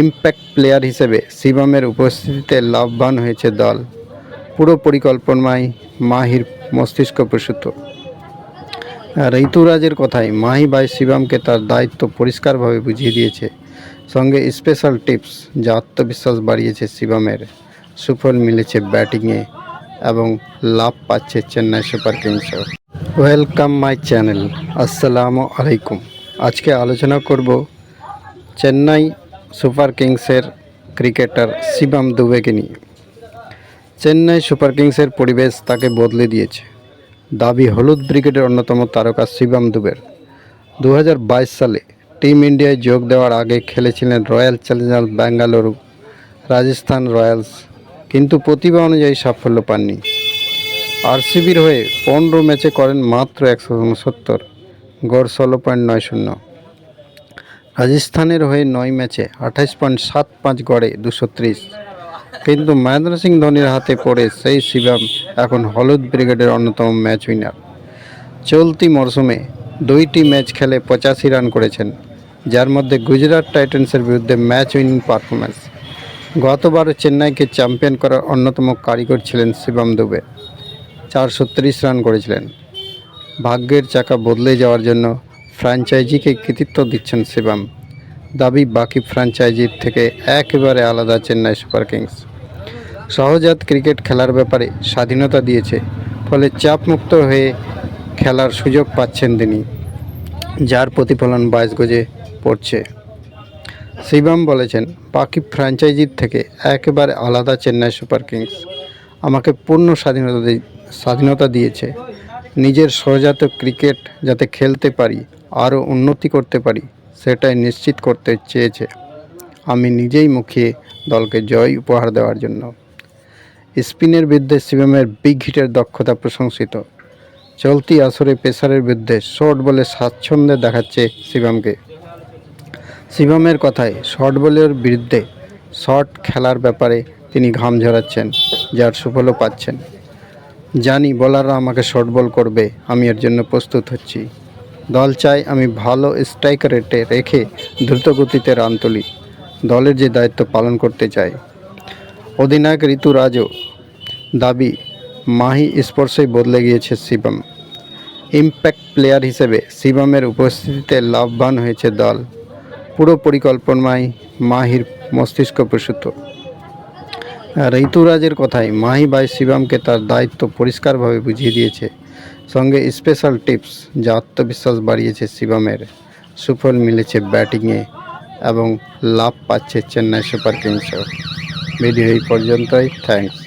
Impact player হিসেবে শিবমের উপস্থিতিতে লাভবান হয়েছে দল। পুরো পরিকল্পনায় মাহির মস্তিষ্ক প্রসূত। ঋতুরাজের কথায় মাহি ভাই শিবমকে তার দায়িত্ব পরিষ্কারভাবে বুঝিয়ে দিয়েছে, সঙ্গে স্পেশাল টিপস যা আত্মবিশ্বাস বাড়িয়েছে শিবমের। সুফল মিলেছে ব্যাটিংয়ে এবং লাভ পাচ্ছে চেন্নাই সুপার কিংসও। ওয়েলকাম মাই চ্যানেল, আসসালামু আলাইকুম। আজকে আলোচনা করব চেন্নাই সুপার কিংসের ক্রিকেটার শিবম দুবেকে নিয়ে। চেন্নাই সুপার কিংসের পরিবেশ তাকে বদলে দিয়েছে। দাবি হলুদ ব্রিগেডের অন্যতম তারকা শিবম দুবের। 2022 সালে টিম ইন্ডিয়ায় যোগ দেওয়ার আগে খেলেছিলেন royal Challengers Bengaluru, Rajasthan Royals, কিন্তু প্রতিভা অনুযায়ী সাফল্য পাননি। আরসিবির হয়ে 15 ম্যাচে করেন মাত্র 169, গড় 16.90। রাজস্থানের হয়ে 9 ম্যাচে 28.75 গড়ে 230। কিন্তু মহেন্দ্র সিং ধোনির হাতে পড়ে সেই শিবম এখন হলুদ ব্রিগেডের অন্যতম ম্যাচ উইনার। চলতি মরশুমে 2টি ম্যাচ খেলে 85 রান করেছেন, যার মধ্যে গুজরাট টাইটান্সের বিরুদ্ধে ম্যাচ উইনিং পারফরম্যান্স। গতবার চেন্নাইকে চ্যাম্পিয়ন করার অন্যতম কারিগর ছিলেন শিবম দুবে, 430 রান করেছিলেন। ভাগ্যের চাকা বদলে যাওয়ার জন্য ফ্র্যাঞ্চাইজিকে কৃতিত্ব দিচ্ছেন শিবম। দাবি বাকি ফ্র্যাঞ্চাইজির থেকে একেবারে আলাদা চেন্নাই সুপার কিংস। সহজাত ক্রিকেট খেলার ব্যাপারে স্বাধীনতা দিয়েছে, ফলে চাপমুক্ত হয়ে খেলার সুযোগ পাচ্ছেন তিনি, যার প্রতিফলন 22 গজে পড়ছে। শিবম বলেছেন, বাকি ফ্র্যাঞ্চাইজির থেকে একেবারে আলাদা চেন্নাই সুপার কিংস আমাকে পূর্ণ স্বাধীনতা দিয়েছে। নিজের সহজাত ক্রিকেট যাতে খেলতে পারি, আরও উন্নতি করতে পারি, সেটাই নিশ্চিত করতে চেয়েছে। আমি নিজেই মুখিয়ে দলকে জয় উপহার দেওয়ার জন্য। স্পিনের বিরুদ্ধে শিবমের বিগ হিটের দক্ষতা প্রশংসিত। চলতি আসরে পেসারের বিরুদ্ধে শর্ট বলে স্বাচ্ছন্দ্যে দেখাচ্ছে শিবমকে। শিবমের কথায় শর্ট বলের বিরুদ্ধে শর্ট খেলার ব্যাপারে তিনি ঘাম ঝরাচ্ছেন, যার সুফলও পাচ্ছেন। জানি বোলাররা আমাকে শর্ট বল করবে, আমি এর জন্য প্রস্তুত হচ্ছি। দল চায় আমি ভালো স্ট্রাইক রেটে রেখে দ্রুতগতিতে রান তুলি। দলের যে দায়িত্ব পালন করতে চাই। অধিনায়ক ঋতুরাজও দাবি মাহি স্পর্শেই বদলে গিয়েছে শিবম। ইম্প্যাক্ট প্লেয়ার হিসেবে শিবমের উপস্থিতিতে লাভবান হয়েছে দল। পুরো পরিকল্পনায় মাহির মস্তিষ্ক প্রসূত। ঋতুরাজের কথায় মাহি ভাই শিবমকে তার দায়িত্ব পরিষ্কারভাবে বুঝিয়ে দিয়েছে, সঙ্গে স্পেশাল টিপস যা আত্মবিশ্বাস বাড়িয়েছে শিবমের। সুফল মিলেছে ব্যাটিংয়ে এবং লাভ পাচ্ছে চেন্নাই সুপার কিংসও। ভিডিও এই পর্যন্তই, থ্যাঙ্কস।